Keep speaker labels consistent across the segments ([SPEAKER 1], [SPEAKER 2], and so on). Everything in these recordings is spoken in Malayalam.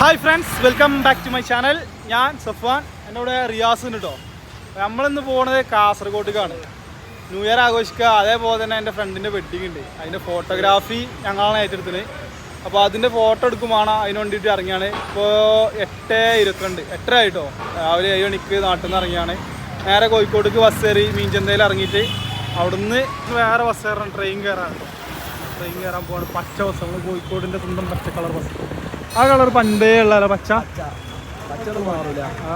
[SPEAKER 1] Hi friends, welcome back to my channel. ഞാൻ സഫ്വാൻ, എൻ്റെ കൂടെ റിയാസ് ഉണ്ട് കേട്ടോ. നമ്മളിന്ന് പോകുന്നത് കാസർഗോഡേക്കാണ്. ന്യൂ ഇയർ ആഘോഷിക്കുക. അതേപോലെ തന്നെ എൻ്റെ ഫ്രണ്ടിൻ്റെ വെഡ്ഡിങ് ഉണ്ട്. അതിൻ്റെ ഫോട്ടോഗ്രാഫി ഞങ്ങളാണ് ഏറ്റെടുത്തത്. അപ്പോൾ അതിൻ്റെ ഫോട്ടോ എടുക്കുമാണ്, അതിന് വേണ്ടിയിട്ട് ഇറങ്ങിയാണ്. ഇപ്പോൾ 8:22 8 ആയിട്ടോ. രാവിലെ 7 മണിക്ക് നാട്ടിൽ നിന്ന് ഇറങ്ങിയാണ്. നേരെ കോഴിക്കോടേക്ക് ബസ് കയറി മീൻചന്തയിൽ ഇറങ്ങിയിട്ട് അവിടുന്ന് വേറെ ബസ് കയറാൻ ട്രെയിൻ കയറാൻ കേട്ടോ. ട്രെയിൻ കയറാൻ പോവാണ്. പച്ച ബസ്, നമ്മൾ കോഴിക്കോടിൻ്റെ സ്വന്തം പച്ച കളർ ബസ്. ആ കളർ പണ്ടേ ഉള്ളതല്ല, പച്ച പച്ചൊന്നും മാറില്ല. ആ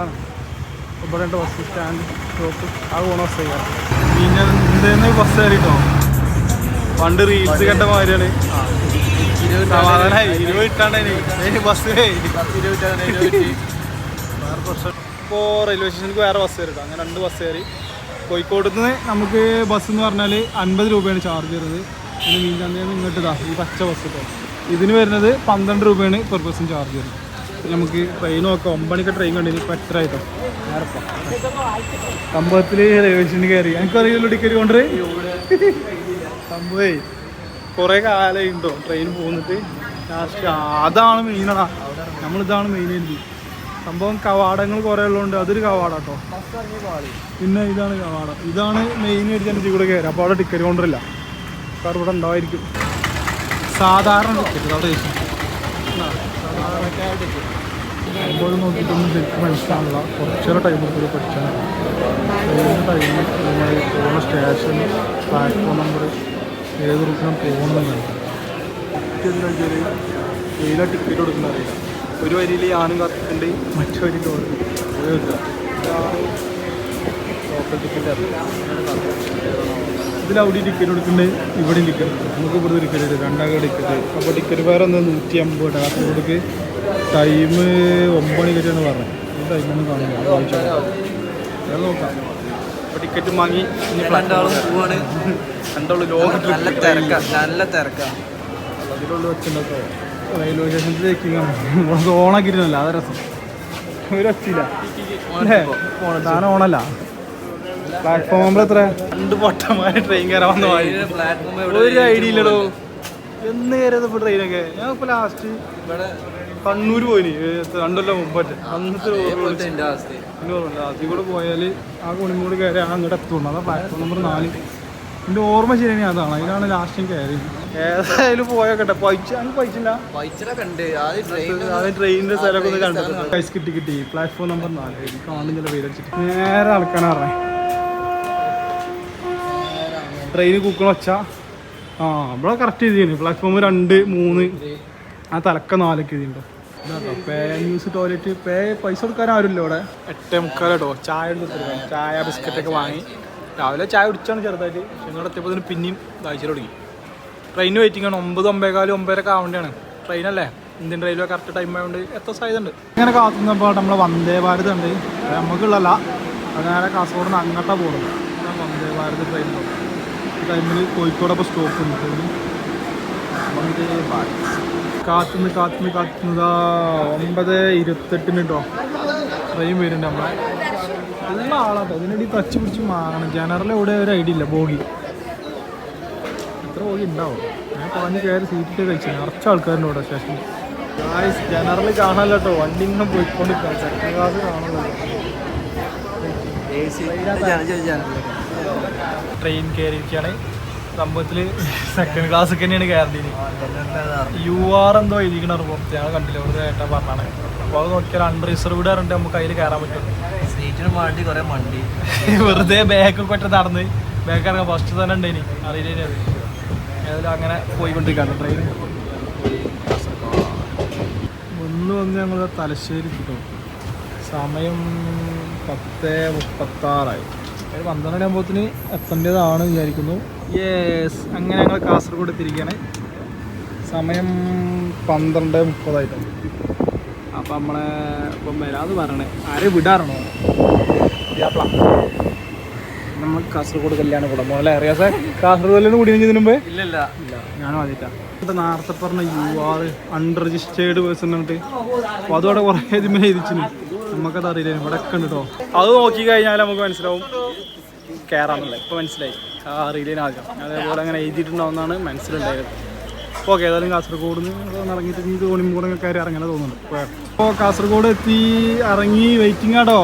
[SPEAKER 1] ഇവിടെ ഉണ്ട് ബസ് സ്റ്റാൻഡ് സ്റ്റോപ്പ്. ആ പോണ ബസ് കയറാം. മീൻചന്തയിൽ ബസ് കയറിട്ടോ. പണ്ട് റീൽസ് കണ്ട മാതിരിയാണ്. സമാധാനമായി 20 ഇട്ടാണ്ടായി ബസ്. ഇപ്പോൾ റെയിൽവേ സ്റ്റേഷനിലേക്ക് വേറെ ബസ് കയറിട്ടോ. അങ്ങനെ 2 ബസ് കയറി. കോഴിക്കോട് നിന്ന് നമുക്ക് ബസ് എന്ന് പറഞ്ഞാൽ 50 രൂപയാണ് ചാർജ് വരുന്നത്. പിന്നെ മീൻചന്തയിൽ നിന്ന് ഇങ്ങോട്ട് ഇതാ ഈ പച്ച ബസ് കേട്ടോ. ഇതിന് വരുന്നത് 12 രൂപയാണ് പെർ പേഴ്സൺ ചാർജ് വരുന്നത്. നമുക്ക് ട്രെയിൻ നോക്കാം. 9 മണിക്ക് ട്രെയിൻ കണ്ടിന്. ഇപ്പോൾ എത്ര ആയിട്ടോ? നേരപ്പം സംഭവത്തിൽ റെയിൽവേ സ്റ്റേഷനിൽ കയറി. എനിക്കറിയില്ലോ ടിക്കറ്റ് കൊണ്ട് സംഭവേ കുറേ കാലമായി ഉണ്ടോ ട്രെയിൻ പോകുന്നിട്ട്. ലാസ്റ്റ് അതാണ് മെയിനാണ്. നമ്മളിതാണ് മെയിനായിട്ട്. സംഭവം കവാടങ്ങൾ കുറേ ഉള്ളതുകൊണ്ട് അതൊരു കവാടാട്ടോ. പിന്നെ ഇതാണ് കവാടം. ഇതാണ് മെയിനായിട്ട് ഞാൻ ഇതിൽ കൂടെ കയറി. അപ്പോൾ അവിടെ ടിക്കറ്റ് കൗണ്ടറില്ല. കാരണം ഇവിടെ ഉണ്ടാവായിരിക്കും സാധാരണ ടിക്കറ്റ്. അവിടെ സാധാരണക്കായ ടിക്കറ്റ് എപ്പോഴും നോക്കിയിട്ടൊന്നും ശരിക്കും മനസ്സിലാവില്ല. കുറച്ചേറെ ടൈം കൂടി പഠിച്ചാൽ ടൈം നമ്മൾ പോകുന്ന സ്റ്റേഷൻ, പ്ലാറ്റ്ഫോം നമ്പർ, ഏത് റൂട്ടിനും പോകണമെന്നാണ്. ടിക്കറ്റ് വെച്ചാൽ ഏതാ ടിക്കറ്റ് കൊടുക്കുന്ന അറിയില്ല. ഒരു വരിയിൽ ഞാനും കാത്തിട്ടുണ്ട്, മറ്റു വരിയിൽ ലോക്കൽ ടിക്കറ്റ് അറിയില്ല. ഇതിൽ അവിടെ ടിക്കറ്റ് കൊടുക്കുന്നുണ്ട്, ഇവിടെയും ടിക്കറ്റ് ഉണ്ട്. നമുക്ക് ഇവിടുത്തെ ടിക്കറ്റ് ഉണ്ട്, 2 ടിക്കറ്റ്. അപ്പോൾ ടിക്കറ്റ് ഫെയർ ഒന്ന് 150. കാസർഗോഡേക്ക് ടൈം 9 മണിക്കാണ് പറഞ്ഞത്. ഈ ടൈമൊന്നും കാണില്ല. അത് നോക്കാം. അപ്പോൾ ടിക്കറ്റ് വാങ്ങി രണ്ടാളും പോവാണ്. രണ്ടാളും ലോങ് നല്ല തിരക്കാണ്. അതിലുള്ള വെച്ചിട്ടുണ്ടോ റെയിൽവേ സ്റ്റേഷനിൽ ചെക്കിങ്ങാണ്. ഓണാക്കിയിരുന്നല്ലോ, അത് രസം. ഒരു ഒച്ചില്ല അല്ലേ? സാധനം ഓണല്ല. പ്ലാറ്റ്ഫോം നമ്പർ എത്ര? 2 പൊട്ടന്മാര് ട്രെയിൻ കയറാൻ വന്ന ഒരു ഐഡിയ ഇല്ലടോ. എന്ന് കയറിയത് ഇപ്പോൾ ട്രെയിനൊക്കെ. ഞാൻ ഇപ്പോൾ ലാസ്റ്റ് കണ്ണൂർ പോയിന് 2 കൊല്ലം മുമ്പ്. അന്നത്തെ അതിൽ കൂടെ പോയാൽ ആ കുണിയും കൂടി കയറി അങ്ങോട്ട് എത്തുള്ളൂ. അതാ പ്ലാറ്റ്ഫോം നമ്പർ 4. എൻ്റെ ഓർമ്മ ശരിയാണ്, അതാണ്. അതിനാണ് ലാസ്റ്റ് കയറി. ഏതായാലും പോയോട്ടെ. പൈച്ചില്ല. ട്രെയിനിന്റെ സ്ഥലമൊക്കെ ഒന്ന് കണ്ടത്. പൈസ കിട്ടി. പ്ലാറ്റ്ഫോം നമ്പർ 4 കാണുന്നില്ല പേരടിച്ചിട്ട്. നേരെ അളക്കാനാ പറഞ്ഞേ. ട്രെയിന് കൂക്കണം വെച്ചാ ഇവിടെ കറക്റ്റ് എഴുതിയാണ്. പ്ലാറ്റ്ഫോം 2, 3, ആ തലക്ക 4 എഴുതിയിട്ടുണ്ടോ. ഇതാട്ടോ പേ ന്യൂസ് ടോയ്ലറ്റ്. പൈസ കൊടുക്കാൻ ആരുമില്ല ഇവിടെ. 8:45 കേട്ടോ. ചായ എടുത്തിട്ട് ചായ ബിസ്ക്കറ്റൊക്കെ വാങ്ങി രാവിലെ ചായ കുടിച്ചാണ് ചെറുതായിട്ട്. ഇങ്ങോട്ട് എത്തിയപ്പോൾ തന്നെ പിന്നെയും ദാഹിച്ചിട്ട് തുടങ്ങി. ട്രെയിന് വെയിറ്റിംഗ് ആണ്. 9, 9:15, 9:30 ആവേണ്ടതാണ്. ട്രെയിനല്ലേ, ഇന്ത്യൻ റെയിൽവേ കറക്റ്റ് ടൈം ആയതുകൊണ്ട് എത്ര സാധ്യതയുണ്ട്. ഇങ്ങനെ കാത്തുന്നപ്പോൾ നമ്മളെ വന്ദേ ഭാരത് ഉണ്ട്. നമുക്കുള്ളല്ല, അത് നേരെ കാസർഗോഡ് നിന്ന് അങ്ങോട്ടാണ് പോകുന്നത്. വന്ദേ ഭാരത് ട്രെയിൻ പോകും. ഈ ടൈമിൽ കോഴിക്കോടൊപ്പം സ്റ്റോപ്പ് ഉണ്ട്. വന്ദേ ഭാരത് കാത്തുന്നതാ 9:28 കേട്ടോ ട്രെയിൻ വരുന്നുണ്ട്. നമ്മളെ നല്ല ആളാട്ടോ. ഇതിനിടെ തച്ച് പിടിച്ച് വാങ്ങണം. ജനറൽ ഇവിടെ ഒരു ഐഡിയ ഇല്ല. ബോഗി എത്ര ബോഗി ഉണ്ടാവും? ഞാൻ പറഞ്ഞ് കയറി സീറ്റിട്ട് കഴിച്ചു. നിറച്ച ആൾക്കാരുണ്ട് ഇവിടെ സ്റ്റേഷനിൽ. ജനറൽ കാണാമല്ലോ കേട്ടോ. വണ്ടി ഇങ്ങനെ പോയിക്കൊണ്ടിരിക്കാം. സെക്കൻഡ് ക്ലാസ് കാണുമല്ലോ. ട്രെയിൻ കയറിയിരിക്കുകയാണ്. സംഭവത്തിൽ സെക്കൻഡ് ക്ലാസ് ഒക്കെ തന്നെയാണ് കയറേണ്ടത്. UR എന്തോ എഴുതിക്കണ പുറത്ത് ഞങ്ങൾ കണ്ടില്ല. ഇവിടെ ഏട്ടാ പറഞ്ഞാണ്. അപ്പോൾ അത് നോക്കിയാൽ അണ്ടർ റിസർവ്ഡ് ആയിട്ട് നമുക്ക് അതിൽ കയറാൻ പറ്റും. സീറ്റിന് വേണ്ടി കുറേ മണ്ടി വെറുതെ ബാക്കൊക്കെ ഒറ്റ നടന്ന് ബാക്ക് ഇറങ്ങാൻ ഫസ്റ്റ് തന്നെ ഉണ്ടേനി അറിയില്ല. ഏതായാലും അങ്ങനെ പോയിക്കൊണ്ടിരിക്കുകയാണ് ട്രെയിൻ. വന്ന് ഞങ്ങൾ തലശ്ശേരി കിട്ടും. സമയം 10:36. 12 മണിയാകുമ്പോഴത്തേന് എത്തേണ്ടതാണ് വിചാരിക്കുന്നു. യെസ്, അങ്ങനെ ഞങ്ങൾ കാസർഗോഡ് എത്തിയിരിക്കുകയാണ്. സമയം 12:30 അപ്പം നമ്മളെ ഇപ്പം വരാമെന്ന് പറയണേ. ആരെയും വിടാറുണ്ടോ? നമ്മൾ കാസർഗോഡ് കല്യാണം കൂടാൻ പോലെ അറിയാം സാർ. കാസർഗോഡ് കല്യാണം കൂടി ഇതിന് മുമ്പേ ഇല്ല. ഞാനും ആദ്യമായിട്ടാണ്. നേരത്തെ പറഞ്ഞ UR അൺരജിസ്റ്റേർഡ് പേഴ്സൺ എന്നിട്ട് അപ്പോൾ അതോടെ കുറേ ഇതിന്മേൽ എഴുതിച്ചിന്. നമുക്കത് അറിയില്ല. ഇവിടെ ഒക്കെ ഉണ്ട് കേട്ടോ. അത് നോക്കി കഴിഞ്ഞാൽ നമുക്ക് മനസ്സിലാവും കയറാമെന്നല്ലേ. ഇപ്പോൾ മനസ്സിലായി. അറിയില്ല ആദ്യം. അതേപോലെ അങ്ങനെ എഴുതിയിട്ടുണ്ടാവുന്നതാണ് മനസ്സിലുണ്ടായത്. ഓക്കെ ഏതായാലും കാസർഗോഡ് നിന്ന് ഇറങ്ങിയിട്ട് എനിക്ക് കോണിമൂടൊക്കെ കയറി ഇറങ്ങനെ തോന്നുന്നുണ്ട്. അപ്പോൾ കാസർഗോഡ് എത്തി ഇറങ്ങി വെയിറ്റിംഗ് ആടോ.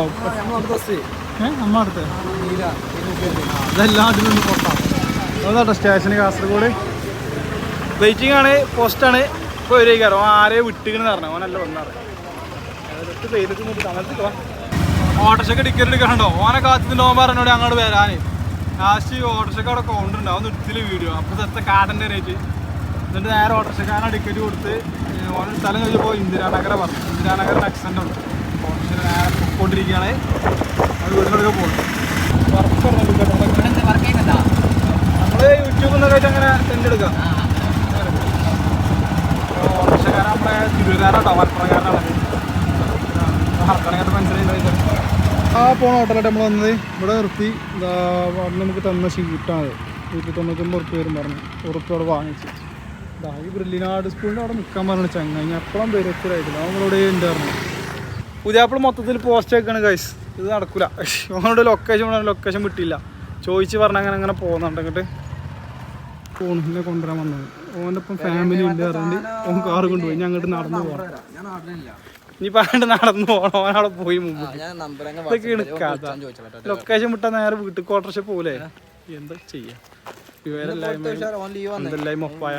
[SPEAKER 1] നമ്മ അടുത്ത് ഇതെല്ലാം അതിലൊന്ന് പുറത്താണ് അതാട്ടോ സ്റ്റേഷന് കാസർഗോഡ് വെയിറ്റിംഗ് ആണ്. പോസ്റ്റാണ് ഇപ്പോൾ ഒരു കയറും ആരെ വിട്ടുകണെന്ന് പറഞ്ഞു ഓനല്ല വന്നാറ് ഓട്ടോറിക്ഷയ്ക്ക് ടിക്കറ്റ് എടുക്കാനുണ്ടോ ഓനെ കാത്തിട്ടുണ്ടോ പറഞ്ഞോട് അങ്ങോട്ട് വരാൻ ലാസ്റ്റ് ഓട്ടോറിക്ഷയ്ക്ക് അവിടെ കൗണ്ടറുണ്ട് അവൻ എടുത്തില്ല വീഡിയോ അപ്പോൾ സെത്ത കാടൻ്റെ റേറ്റ് എന്നിട്ട് നേരെ ഓട്ടോറിക്ഷക്കാരനെ ടിക്കറ്റ് കൊടുത്ത് ഓരോ സ്ഥലം ചോദിച്ചപ്പോൾ ഇന്ദിരാനഗര പറഞ്ഞു. ഇന്ദിരാനഗറിന് ആക്സിഡൻ്റ് ഉണ്ട് ഓട്ടോറിക്ഷ നേരെ പൊക്കോണ്ടിരിക്കുകയാണ് അത് വീട്ടിലൊക്കെ പോകുന്നത്. നമ്മൾ യൂട്യൂബിൽ നിന്നൊക്കെ അങ്ങനെ തിരഞ്ഞെടുക്കാം. ഓട്ടോറിക്ഷക്കാരൻ നമ്മളെ തിരുവരാറാട്ടോ മലപ്പുറക്കാരനാണ് അങ്ങനത്തെ മനസ്സിലായി. ആ പോണ ഹോട്ടലായിട്ട് നമ്മൾ വന്നത് ഇവിടെ നിർത്തി അവിടെ നമുക്ക് തന്ന ഷീട്ടാണ് 199 വരും പറഞ്ഞു. ഉറുപ്പ് അവിടെ വാങ്ങിച്ച് ഈ ബ്രില്ലിനാട് സ്കൂളിൻ്റെ അവിടെ നിൽക്കാൻ പറഞ്ഞു ചങ്ങായി അപ്പളം പേരൊക്കെയായിട്ടില്ല നമ്മളോട് ഉണ്ടായിരുന്നു. പുതിയാപ്പിൾ മൊത്തത്തിൽ പോസ്റ്റ് വെക്കാണ് ഗൈസ് ഇത് നടക്കില്ല. അവനോട് ലൊക്കേഷൻ വിട്ടില്ല ചോദിച്ച് പറഞ്ഞാൽ അങ്ങനെ പോകുന്നുണ്ട് അങ്ങോട്ട് ഫോണിനെ കൊണ്ടുവരാൻ വന്നത് ഓൻ്റെ ഒപ്പം ഫാമിലി ഉണ്ട് പറഞ്ഞിട്ട് ഓൻ കാറ് കൊണ്ടുപോയി ഞാൻ അങ്ങോട്ട് നടന്നു പോകണം. ഇനി പറഞ്ഞിട്ട് നടന്നു പോകണം ഓനവിടെ പോയി മുമ്പ് ഇതൊക്കെയാണ് കഥ. ലൊക്കേഷൻ വിട്ടാൽ നേരെ വീട്ടിൽ ഓട്ടോറിക്ഷ പോലെ എന്താ ചെയ്യാ എന്തെല്ലാം ഒപ്പായ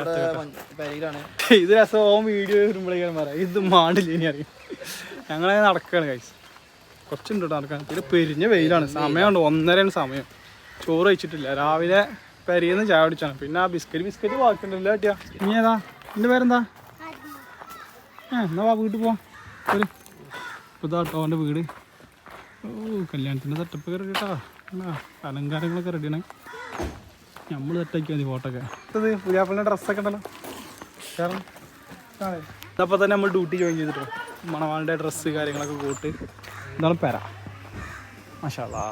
[SPEAKER 1] ഇത് രസം ഓൻ വീഡിയോ വരുമ്പോഴേക്കാണ് പറയാം ഇത് മാണ്ടില്ല ഇനി അറിയാം. ഞങ്ങളങ്ങനെ നടക്കുകയാണ് കഴിച്ച് കുറച്ചുണ്ട് കേട്ടോ നടക്കാൻ. പിന്നെ പെരിഞ്ഞ വെയിലാണ് സമയമുണ്ട് 1:30 സമയം. ചോറ് കഴിച്ചിട്ടില്ല രാവിലെ പെരിയെന്ന് ചായ കുടിച്ചാണ്. പിന്നെ ആ ബിസ്ക്കറ്റ് ബാക്കിയുണ്ടല്ലോ കേട്ടിയാ. ഇനി ഏതാ എൻ്റെ പേരെന്താ എന്നാ വീട്ടിൽ പോവാം ഒരു ഇതാട്ടോ അവൻ്റെ വീട്. ഓ കല്യാണത്തിൻ്റെ സെറ്റപ്പ് ഒക്കെ കേട്ടോ അലങ്കാരങ്ങളൊക്കെ റെഡിയാണ്. നമ്മൾ സെറ്റാക്കി മതി ഫോട്ടോ ഒക്കെ. ഇത് പുതിയാപ്പിളിൻ്റെ ഡ്രസ്സൊക്കെ ഉണ്ടല്ലോ കാരണം അപ്പോൾ തന്നെ നമ്മൾ ഡ്യൂട്ടി ജോയിൻ ചെയ്തിട്ടോ മണവാളിൻ്റെ ഡ്രസ്സ് കാര്യങ്ങളൊക്കെ കൂട്ട് ഇതാണ് പെര മാഷാ അല്ലാ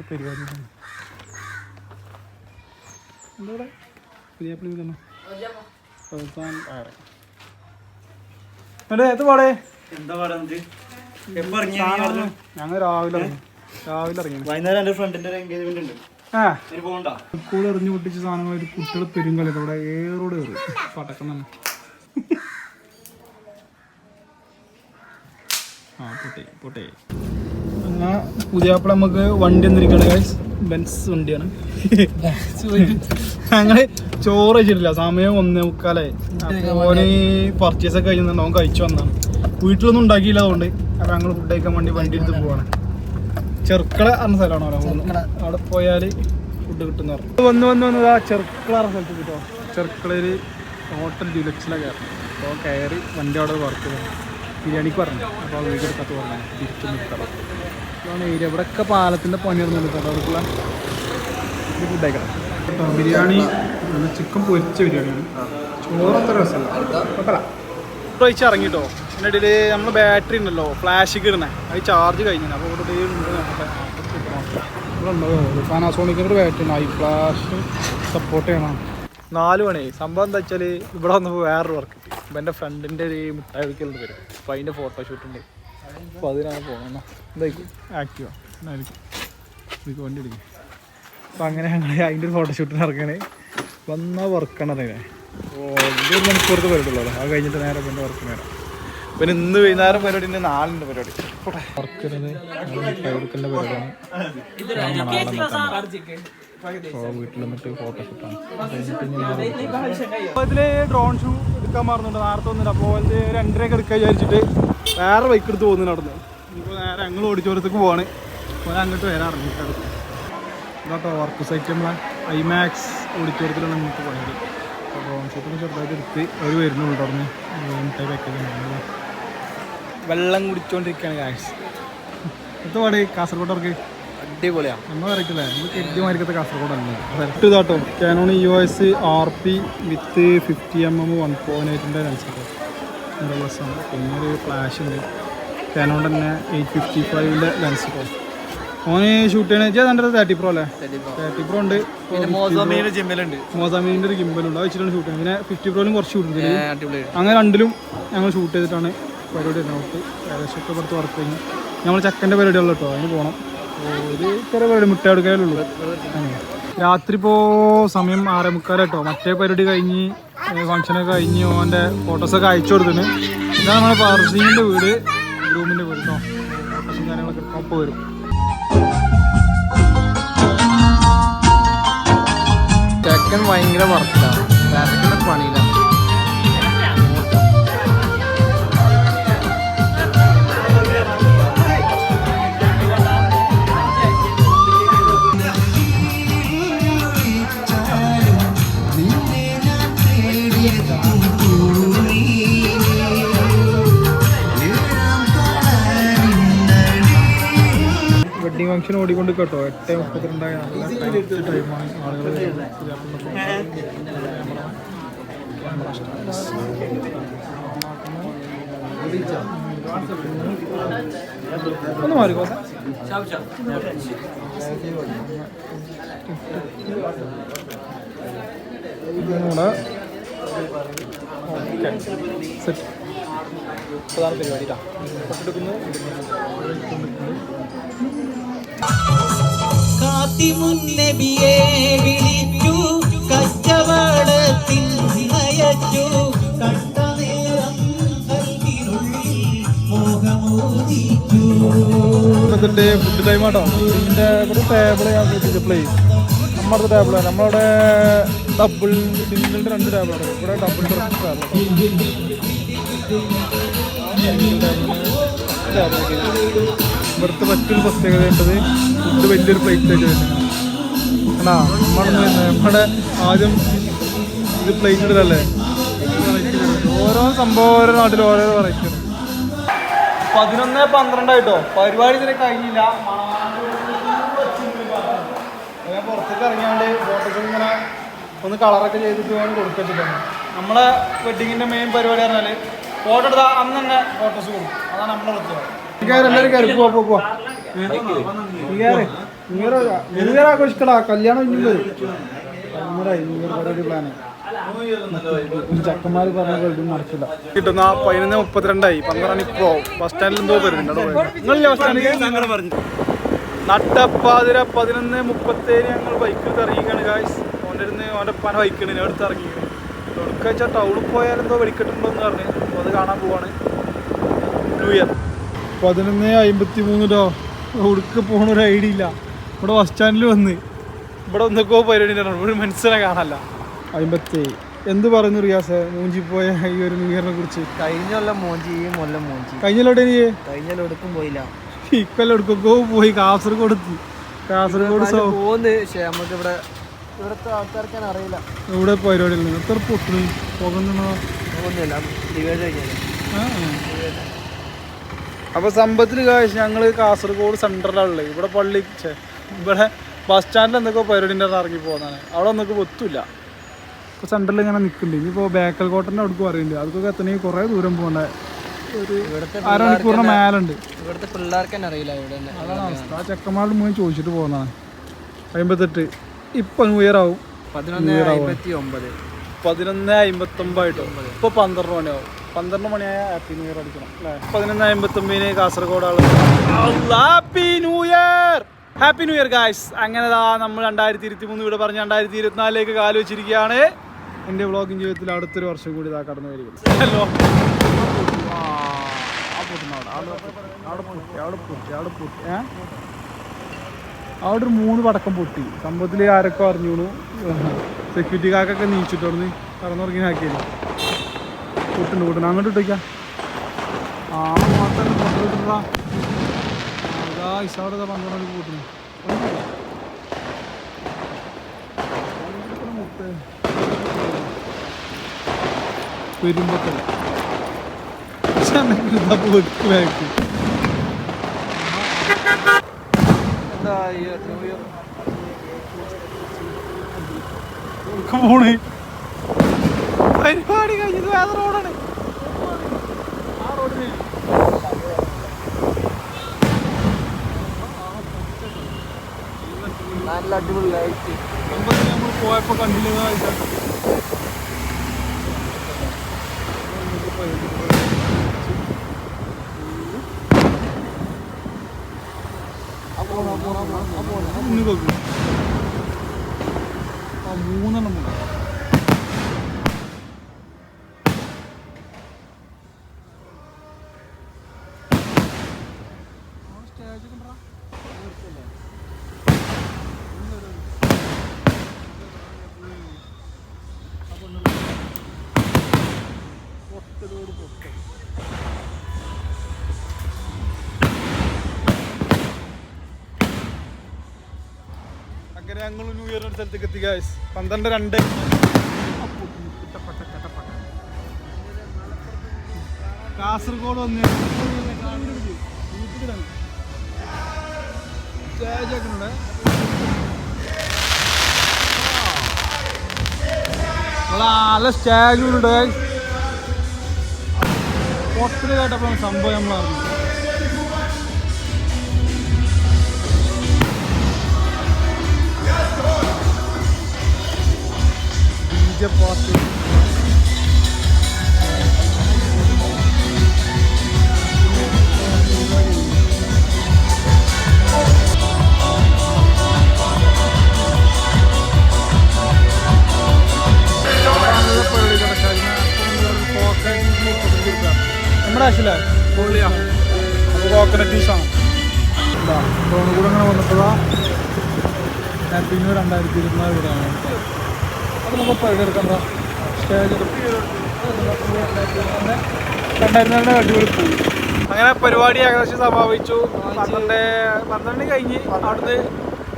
[SPEAKER 1] പരിപാടി എന്താ പുതിയാപ്പിളി തന്നെ ഏത് പാടേ ഞങ്ങൾ രാവിലെ ഇറങ്ങി സ്കൂൾ എറിഞ്ഞു പൊട്ടിച്ച സാധനങ്ങളായിട്ട് കുട്ടികൾ പെരുങ്കളി അവിടെ ഏറോട് കയറി പടക്കം തന്നെ പൊട്ടേ അങ്ങനെ പുതിയാപ്പിള നമുക്ക് വണ്ടി വന്നിരിക്കുകയാണ് ഗൈസ് ബെൻസ് വണ്ടിയാണ്. ഞങ്ങൾ ചോറ് കഴിച്ചിട്ടില്ല സമയം 1:45 അപ്പോൾ ഓന് പർച്ചേസൊക്കെ കഴിഞ്ഞിട്ടുണ്ടോ അവൻ കഴിച്ചു വന്നതാണ്. വീട്ടിലൊന്നും ഉണ്ടാക്കിയില്ല അതുകൊണ്ട് അപ്പോൾ ഞങ്ങൾ ഫുഡ് കഴിക്കാൻ വണ്ടി എടുത്ത് പോവാണ്. ചെറുക്കള പറഞ്ഞ സ്ഥലമാണോ അവിടെ പോയാൽ ഫുഡ് കിട്ടുന്ന പറഞ്ഞു വന്ന് ആ ചെറുക്കള പറഞ്ഞ സ്ഥലത്ത് കിട്ടോ. ചെറുക്കളയിൽ ഹോട്ടൽ ഡ്യൂലക്സിലാണ് കയറി അപ്പോൾ കയറി വണ്ടി അവിടെ വർക്ക് ബിരിയാണിക്ക് പറഞ്ഞു അപ്പോൾ വീട് എടുക്കാത്ത പറഞ്ഞു തിരിച്ചു നിൽക്കണം അതാണ് ഏരിയ. ഇവിടെയൊക്കെ പാലത്തിൻ്റെ പണി നടന്നിട്ട് കേട്ടോ അവർക്കുള്ള ഫുഡ് കഴിക്കണം കേട്ടോ. ബിരിയാണി ചിക്കൻ പൊരിച്ച ബിരിയാണിയാണ്. ചോറത്ര രസമല്ല കേട്ടല്ല കഴിച്ച് ഇറങ്ങിട്ടോ. അതിൻ്റെ ഇടയിൽ നമ്മൾ ബാറ്ററി ഉണ്ടല്ലോ ഫ്ലാഷിക്ക് ഇടണേ അത് ചാർജ് കഴിഞ്ഞു. അപ്പോൾ ഇവിടെ ഉണ്ടോ പാനാസോണിക്കിൻ്റെ ബാറ്ററി ഉണ്ട് ഐ ഫ്ലാഷ് സപ്പോർട്ട് ചെയ്യണം. 4 മണി സംഭവം എന്താ വെച്ചാൽ ഇവിടെ വന്നപ്പോൾ വേറൊരു വർക്ക് കിട്ടി. അപ്പോൾ എൻ്റെ ഫ്രണ്ടിൻ്റെ ഒരു മിഠായി വിളിക്കലുണ്ട് വരും അപ്പോൾ അതിൻ്റെ ഫോട്ടോഷൂട്ടുണ്ട്. അപ്പോൾ അതിനാണ് പോകണം എന്തായിരിക്കും ആക്റ്റീവാ എന്നായിരിക്കും എനിക്ക് വണ്ടി എടുക്കും. അപ്പോൾ അങ്ങനെ ഞങ്ങൾ അതിൻ്റെ ഒരു ഫോട്ടോഷൂട്ടിന് ഇറങ്ങണേ വന്ന വർക്കാണ് അറിയണേ. അപ്പോൾ 1 മണിക്കൂറത്തെ പരിപാടിയുള്ളൂ അത് കഴിഞ്ഞിട്ട് നേരെ പിന്നെ വർക്ക് നേരം. പിന്നെ ഇന്ന് വൈകുന്നേരം പരിപാടി ഉണ്ട് 4 പരിപാടി വർക്ക് എടുക്കേണ്ട പരിപാടിയാണ്. വീട്ടിൽ വന്നിട്ട് ഫോട്ടോഷൂട്ടാണ്. ഇതിൽ ഡ്രോൺ ഷൂ എടുക്കാൻ മറന്നുണ്ട് നേരത്തെ ഒന്നുമില്ല. അപ്പോൾ ഇത് 2:30 എടുക്കാൻ വിചാരിച്ചിട്ട് വേറെ ബൈക്ക് എടുത്ത് പോകുന്നു നടന്ന്. ഇപ്പോൾ നേരെ ഞങ്ങൾ ഓഡിറ്റോറിയത്തേക്ക് പോവാണ്. അപ്പോൾ അങ്ങോട്ട് വരാൻ ഇറങ്ങിയിട്ട് ഇതാട്ടോ വർക്ക് സൈറ്റ് നമ്മളെ ഐമാക്സ് ഓഡിറ്റോറിയത്തിലാണ് നമുക്ക് പോയത്. അപ്പോൾ ഡ്രോൺ ഷൂട്ടൊക്കെ ചെറുതായിട്ട് എടുത്ത് അവർ വരുന്നുള്ളൂ തുടങ്ങി മിഠായി പാക്കേജ് വെള്ളം കുടിച്ചുകൊണ്ടിരിക്കുകയാണ് കാശ്. എത്ര പാട് കാസർഗോഡർക്ക് അടിപൊളിയാണ്. നമ്മൾ വരയ്ക്കില്ലേ നമ്മൾ കരുതിമാരിക്കത്തെ കാസർഗോഡല്ല കറക്റ്റ് ഇതാട്ടോ. കാനോൺ EOS RP വിത്ത് 50mm 1.8 ലെൻസ് കേട്ടോ നല്ല പ്ലസ്സാണ്. പിന്നെ ഒരു ഫ്ലാഷ് ഉണ്ട് കാനോൺ തന്നെ 855 ലെൻസ് കേട്ടോ. ഓന് ഷൂട്ട് ചെയ്യണ എൻ്റെ 30 Pro അല്ലേ 30 Pro ഉണ്ട്. മോസാമീൻ്റെ ഒരു ഗിംബലുണ്ട് അത് വെച്ചിട്ടാണ് ഷൂട്ട് ചെയ്യുന്നത്. പിന്നെ 50 Proയിലും കുറച്ച് ഷൂട്ട് ഉണ്ട്. അങ്ങനെ രണ്ടിലും ഞങ്ങൾ ഷൂട്ട് ചെയ്തിട്ടാണ് പരിപാടി നോട്ട് ഏകദേശം ഒക്കെ പുറത്ത് വർക്ക് കഴിഞ്ഞു. നമ്മൾ ചക്കൻ്റെ പരിപാടിയുള്ള കേട്ടോ അതിന് പോകണം. ഒരു ചെറിയ പരിപാടി മുട്ട എടുക്കാനുള്ളൂ. രാത്രി ഇപ്പോൾ സമയം 6:45 കേട്ടോ. മറ്റേ പരിപാടി കഴിഞ്ഞ് ഫംഗ്ഷനൊക്കെ കഴിഞ്ഞ് ഓൻ്റെ ഫോട്ടോസൊക്കെ അയച്ചു കൊടുത്തിന്. ഇതാണ് നമ്മുടെ പാർസീൻ്റെ വീട്, റൂമിൻ്റെ വീട് കേട്ടോ. ഫോട്ടോസും കാര്യങ്ങളൊക്കെ ഒപ്പം വരും.
[SPEAKER 2] ചെക്കൻ ഭയങ്കര വർക്കാണ്, ട്രാഫിക്കിൻ്റെ പണിയിലാണ്.
[SPEAKER 1] വെഡിങ് ഫംഗ്ഷൻ ഓടിക്കൊണ്ട് കേട്ടോ. 8:32 നല്ല ടൈമാണ്. ആളുകൾ ഒന്ന് മാറിക്കോ. നമ്മുടെ സെറ്റ് പ്രധാന പരിപാടി എടുക്കുന്നു.
[SPEAKER 3] കാത്തിമുന്നബിയെ വിളിച്ചു, കച്ചവടത്തിൽ നയച്ചു, കണ്ട നേരം മോഹമോദിച്ചു.
[SPEAKER 1] ഫുഡ് ടൈം ആട്ടോ. ഇതിൻ്റെ ഇവിടെ ടേബിൾ ഞാൻ ഡിസ്പ്ലേ ചെയ്യും. നമ്മുടെ ടേബിളാണ്. നമ്മളവിടെ ഡബിൾ സിംഗിളിൻ്റെ 2 ടേബിളാണ്. ഇവിടെ ഡബിൾ ഇവിടുത്തെ മറ്റൊരു പ്രത്യേകത ഉണ്ടത്, ഫുഡ് വലിയൊരു പ്ലേറ്റ് ആയിട്ട് വരുന്നത്. അല്ല നമ്മുടെ ആദ്യം ഇത് പ്ലേറ്റ് ഇടലല്ലേ. ഓരോ സംഭവം ഓരോ നാട്ടിൽ ഓരോ വെറൈറ്റി. 11:12 പരിപാടി ഇതിനെ കഴിഞ്ഞില്ല. ഞാൻ പുറത്തേക്ക് ഇറങ്ങിയാണ്ട് ഫോട്ടോസ് ഇങ്ങനെ ഒന്ന് കളറൊക്കെ ചെയ്തിട്ട് വേണം കൊടുക്കിച്ചിട്ടാണ്. നമ്മളെ വെഡിങ്ങിൻ്റെ മെയിൻ പരിപാടി പറഞ്ഞാൽ ഫോട്ടോ എടുത്താൽ അന്ന് തന്നെ ഫോട്ടോസ് കൊടുക്കും. അതാണ് നമ്മളെ പ്രത്യേകത. എല്ലാവരും കയറി പോവാ. ന്യൂ ഇയർ ആഘോഷിക്കടാ. കല്യാണം ഇഞ്ഞു പരിപാടി പ്ലാന്. ചക്കന്മാർ പറഞ്ഞ നടക്കില്ല. കിട്ടുന്ന 11:32 12 ഇപ്പോൾ ബസ് സ്റ്റാൻഡിൽ എന്തോ വരുന്നുണ്ടോ? നിങ്ങളില്ല ബസ് സ്റ്റാൻഡിൽ പറഞ്ഞു. നട്ടപ്പാതിര 11:37 ഞങ്ങൾ ബൈക്കിൽ ഇറങ്ങിക്കാണ് ഗായ്സ്. ഓൻ്റെ പന ബൈക്കിന് അടുത്ത് ഇറങ്ങിയാണ്. എടുക്കുക വെച്ചാൽ ടൗണിൽ പോയാൽ എന്തോ വെടിക്കെട്ടുണ്ടോയെന്ന് പറഞ്ഞ് അപ്പോൾ അത് കാണാൻ പോവാണ്. ന്യൂ ഇയർ 11:53 എവിടേക്ക് പോകണ ഒരു ഐഡിയ ഇല്ല. ഇവിടെ ബസ് സ്റ്റാൻഡിൽ വന്ന് ഇവിടെ ഒന്നൊക്കെ പരിപാടി ഇവിടെ മനസ്സിനെ കാണാനല്ല. 57 എന്ത് പറയുന്നു റിയാസ് മൂഞ്ചി പോയ ഈ ഒരു ന്യൂ ഇയറിനെ കുറിച്ച്?
[SPEAKER 2] കഴിഞ്ഞ കൊല്ലം മോഞ്ചി, ഈ കൊല്ലം മോഞ്ചി.
[SPEAKER 1] കഴിഞ്ഞല്ലോട്ടെ നീ?
[SPEAKER 2] കഴിഞ്ഞ എടുക്കും പോയില്ല.
[SPEAKER 1] ഇക്കൊല്ലം എടുക്കൊക്കെ പോയി. കാസർഗോഡ്
[SPEAKER 2] പോകുന്നു. പക്ഷേ നമുക്ക് ഇവിടുത്തെ ആൾക്കാർക്കാൻ അറിയില്ല
[SPEAKER 1] ഇവിടെ പരിപാടിയിൽ നിന്ന് എത്ര പൊട്ടു പോകുന്ന. അപ്പോൾ സമ്പത്തിൽ കാശ് ഞങ്ങൾ കാസർഗോഡ് സെൻട്രലാണുള്ളത്. ഇവിടെ പള്ളി ഇവിടെ ബസ് സ്റ്റാൻഡിൽ എന്തൊക്കെ പരിപാടിൻ്റെ ഇറങ്ങി പോകുന്നതാണ്. അവിടെ ഒന്നൊക്കെ ഒത്തുമില്ല. ഇപ്പോൾ സെൻട്രലിൽ ഇങ്ങനെ നിൽക്കുന്നുണ്ട്. ഇനിയിപ്പോൾ ബേക്കൽ കോട്ടൻ്റെ അവിടേക്ക് പറയുന്നുണ്ട്. അതൊക്കെ എത്തണമെങ്കിൽ കുറേ ദൂരം പോകേണ്ട. ഒരു അരമണിക്കൂറിന് മേലുണ്ട്.
[SPEAKER 2] ഇവിടുത്തെ പിള്ളേർക്ക് തന്നെ അറിയില്ല.
[SPEAKER 1] അതാണ് അവസ്ഥ. ആ ചെക്കന്മാരുടെ മുന്നിൽ ചോദിച്ചിട്ട് പോകുന്നതാണ്. 58 ഇപ്പം ന്യൂ ഇയർ ആവും.
[SPEAKER 2] 11:59
[SPEAKER 1] 11:59 ഇപ്പോൾ 12 മണിയാവും. 12 മണിയായ ഹാപ്പി ന്യൂ ഇയർ അടിക്കണം അല്ലേ? 11:59 കാസർഗോഡ് ആൾ happy new year. Happy new year guys. അങ്ങനെ നമ്മൾ 2023 ഇവിടെ പറഞ്ഞ് 2024 കാല് വെച്ചിരിക്കുകയാണ്. എൻ്റെ വ്ളോഗിങ് ജീവിതത്തിൽ അടുത്തൊരു വർഷം കൂടി ഇതാ കടന്നു വരികയാണ്. ഹലോ അവിടെ ഒരു 3 പടക്കം പൊട്ടി. സംഭവത്തിൽ ആരൊക്കെ അറിഞ്ഞു. സെക്യൂരിറ്റി കാക്കൊക്കെ നീച്ചിട്ടോർന്ന് കറന്നുറങ്ങി ആക്കിയത്. പൊട്ടുണ്ട് അങ്ങോട്ട് ഇട്ടേക്കാം. മാത്രം പൊട്ടിട്ടാ അവിടെ 12 മണിക്ക് പൊട്ടുന്നു. പെരുമ്പത്തല്ല പോണേ പരിപാടി കഴിഞ്ഞത് വേറെ റോഡാണ്. ആ റോഡിന്
[SPEAKER 2] നല്ല അടിപൊളി ലൈറ്റ്.
[SPEAKER 1] നമ്മൾ പോയപ്പോൾ കണ്ടില്ല. 3 അങ്ങനെ ഞങ്ങൾ ന്യൂ ഇയറിന്റെ സ്ഥലത്തേക്ക് എത്തി ഗൈസ് 12:02 കാസർഗോഡ് വന്ന് നല്ല സ്റ്റാജുണ്ട് പൊട്ടല് കേട്ടപ്പോൾ സംഭവം നമ്മൾ അറിഞ്ഞു. പാർട്ടി നമ്മുടെ ആവശ്യമില്ല അപ്പോൾ കോക്കനട്ട് ജ്യൂസാണ് ഫോൺ കൂടെ അങ്ങനെ വന്നപ്പോഴാ ഞാൻ പിന്നെ 2024 കൂടെയാണ്. അപ്പോൾ നമുക്ക് പരിപാടി എടുക്കണ്ട സ്റ്റേജ് 2024 അടിപൊളി പോയി. അങ്ങനെ പരിപാടി ഏകദേശം സമാപിച്ചു. 12 കഴിഞ്ഞ് അവിടുന്ന്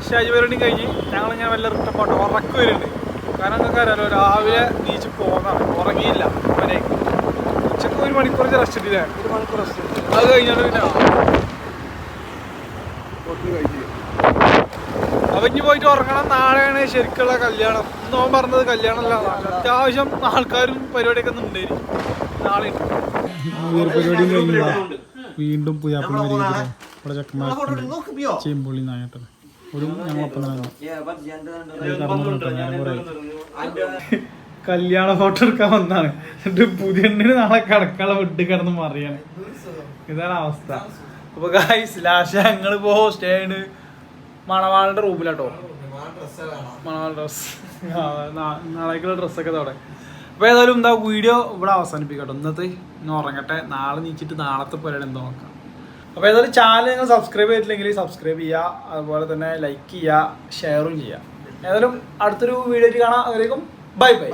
[SPEAKER 1] സ്റ്റേജ് പരിപാടി കഴിഞ്ഞ് ഞങ്ങളിങ്ങനെ വല്ല റിട്ടം പോട്ടെ ഉറക്കം വരുന്നുണ്ട്. കാരണം നിങ്ങൾക്ക് അറിയാലോ രാവിലെ നീച്ച് പോകുന്നതാണ്, ഉറങ്ങിയില്ല. അവനെ ഉച്ചക്ക് 1 മണിക്കൂർ റെസ്റ്റ് ഇട്ടില്ലേ, 1 മണിക്കൂർ റെസ്റ്റ് അത് കഴിഞ്ഞാൽ പിന്നെ അവഞ്ഞ് പോയിട്ട് ഉറങ്ങണം. നാളെയാണ് ശരിക്കുള്ള കല്യാണം. നോൻ പറഞ്ഞത് കല്യാണമല്ല, അത്യാവശ്യം ആൾക്കാരും പരിപാടിയൊക്കെ ഉണ്ടായിരുന്നു. നാളെ പരിപാടിയും കഴിഞ്ഞില്ല. വീണ്ടും പുയ്യാപ്പിള ഇവിടെ ചെക്കന്മാർ ചേമ്പുള്ളി നായട്ടത് ഒരു ഞങ്ങളൊപ്പം തന്നെ കല്യാണ ഫോട്ടോ എടുക്കാൻ വന്നാണ്. എന്നിട്ട് പുതിയ നാളെ കിടക്കാനുള്ള വിട്ട് കിടന്ന് മറിയാണ്. ഇതാണ് അവസ്ഥ. അപ്പൊ ഗായ്സ് ലാസ്റ്റ് ഞങ്ങളിപ്പോ സ്റ്റേഡ് മണവാളിന്റെ റൂമിലാട്ടോ. മണവാൾ ഡ്രസ് നാളേക്കുള്ള ഡ്രസ്സൊക്കെ അവിടെ. അപ്പോൾ ഏതായാലും എന്താ വീഡിയോ ഇവിടെ അവസാനിപ്പിക്കട്ടോ. ഇന്നത്തെ ഇന്ന് ഉറങ്ങട്ടെ, നാളെ നീച്ചിട്ട് നാളത്തെ പരിപാടി എന്തോ നോക്കാം. അപ്പോൾ ഏതായാലും ചാനൽ നിങ്ങൾ സബ്സ്ക്രൈബ് ചെയ്തിട്ടില്ലെങ്കിൽ സബ്സ്ക്രൈബ് ചെയ്യുക, അതുപോലെ തന്നെ ലൈക്ക് ചെയ്യുക, ഷെയറും ചെയ്യുക. ഏതായാലും അടുത്തൊരു വീഡിയോ കാണാം. അതിലേക്കും ബൈ ബൈ.